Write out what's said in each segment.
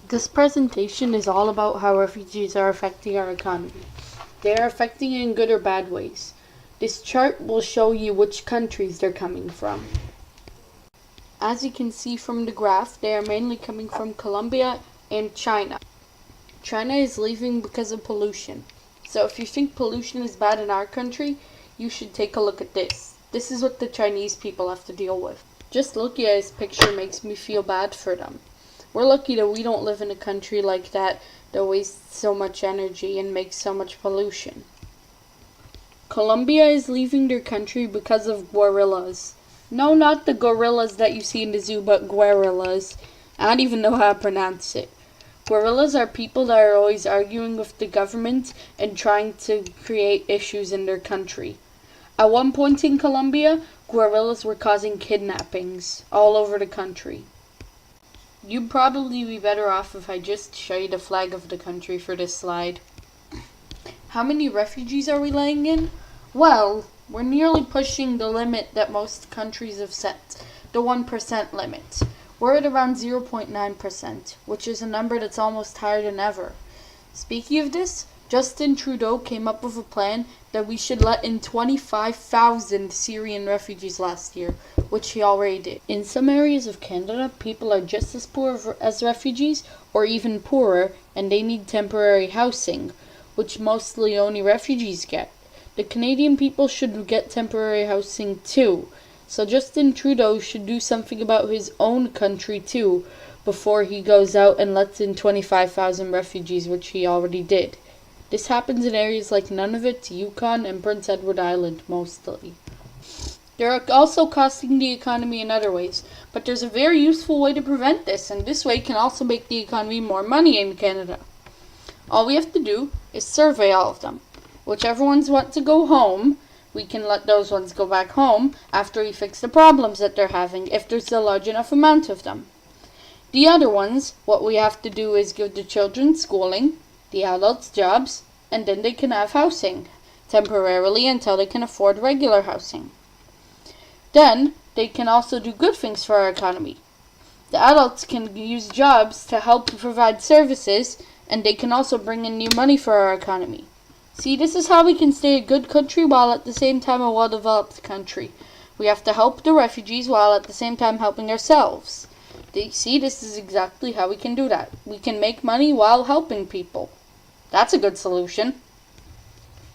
This presentation is all about how refugees are affecting our economy. They are affecting it in good or bad ways. This chart will show you which countries they're coming from. As you can see from the graph, they are mainly coming from Colombia and China. China is leaving because of pollution. So if you think pollution is bad in our country, you should take a look at this. This is what the Chinese people have to deal with. Just looking at this picture makes me feel bad for them. We're lucky that we don't live in a country like that wastes so much energy and makes so much pollution. Colombia is leaving their country because of gorillas. No, not the gorillas that you see in the zoo, but guerrillas. I don't even know how to pronounce it. Guerrillas are people that are always arguing with the government and trying to create issues in their country. At one point in Colombia, guerrillas were causing kidnappings all over the country. You'd probably be better off if I just show you the flag of the country for this slide. How many refugees are we letting in? Well, we're nearly pushing the limit that most countries have set, the 1% limit. We're at around 0.9%, which is a number that's almost higher than ever. Speaking of this, Justin Trudeau came up with a plan that we should let in 25,000 Syrian refugees last year, which he already did. In some areas of Canada, people are just as poor as refugees, or even poorer, and they need temporary housing, which mostly only refugees get. The Canadian people should get temporary housing too, so Justin Trudeau should do something about his own country too, before he goes out and lets in 25,000 refugees, which he already did. This happens in areas like Nunavut, Yukon, and Prince Edward Island mostly. They're also costing the economy in other ways, but there's a very useful way to prevent this, and this way can also make the economy more money in Canada. All we have to do is survey all of them. Whichever ones want to go home, we can let those ones go back home after we fix the problems that they're having, if there's a large enough amount of them. The other ones, what we have to do is give the children schooling, the adults jobs, and then they can have housing, temporarily until they can afford regular housing. Then, they can also do good things for our economy. The adults can use jobs to help provide services, and they can also bring in new money for our economy. See, this is how we can stay a good country while at the same time a well-developed country. We have to help the refugees while at the same time helping ourselves. See, this is exactly how we can do that. We can make money while helping people. That's a good solution.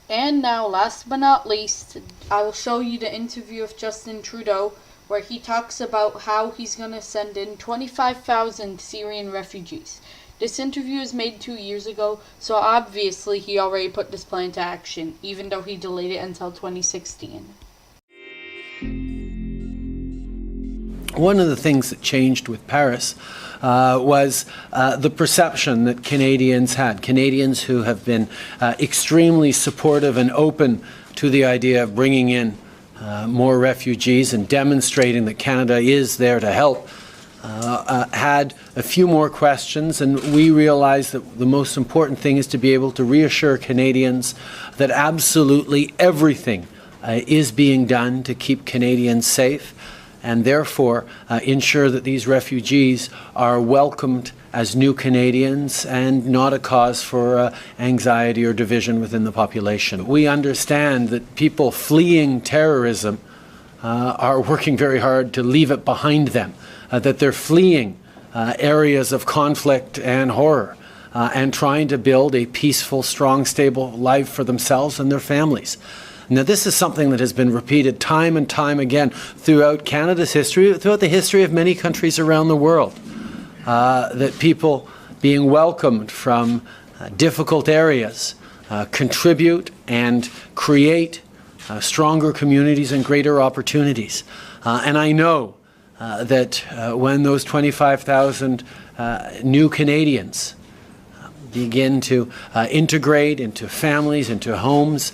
And now, last but not least, I will show you the interview of Justin Trudeau, where he talks about how he's going to send in 25,000 Syrian refugees. This interview was made 2 years ago, so obviously he already put this plan into action, even though he delayed it until 2016. One of the things that changed with Paris was the perception that Canadians had. Canadians who have been extremely supportive and open to the idea of bringing in more refugees and demonstrating that Canada is there to help, had a few more questions, and we realized that the most important thing is to be able to reassure Canadians that absolutely everything is being done to keep Canadians safe, and therefore ensure that these refugees are welcomed as new Canadians and not a cause for anxiety or division within the population. We understand that people fleeing terrorism are working very hard to leave it behind them, that they're fleeing areas of conflict and horror and trying to build a peaceful, strong, stable life for themselves and their families. Now, this is something that has been repeated time and time again throughout Canada's history, throughout the history of many countries around the world, that people being welcomed from difficult areas contribute and create stronger communities and greater opportunities. And I know that when those 25,000 new Canadians begin to integrate into families, into homes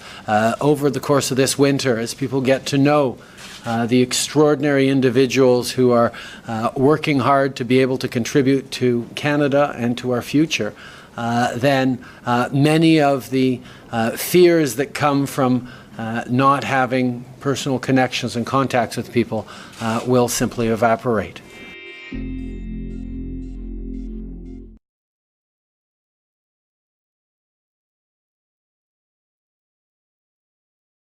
over the course of this winter, as people get to know the extraordinary individuals who are working hard to be able to contribute to Canada and to our future, then many of the fears that come from not having personal connections and contacts with people will simply evaporate.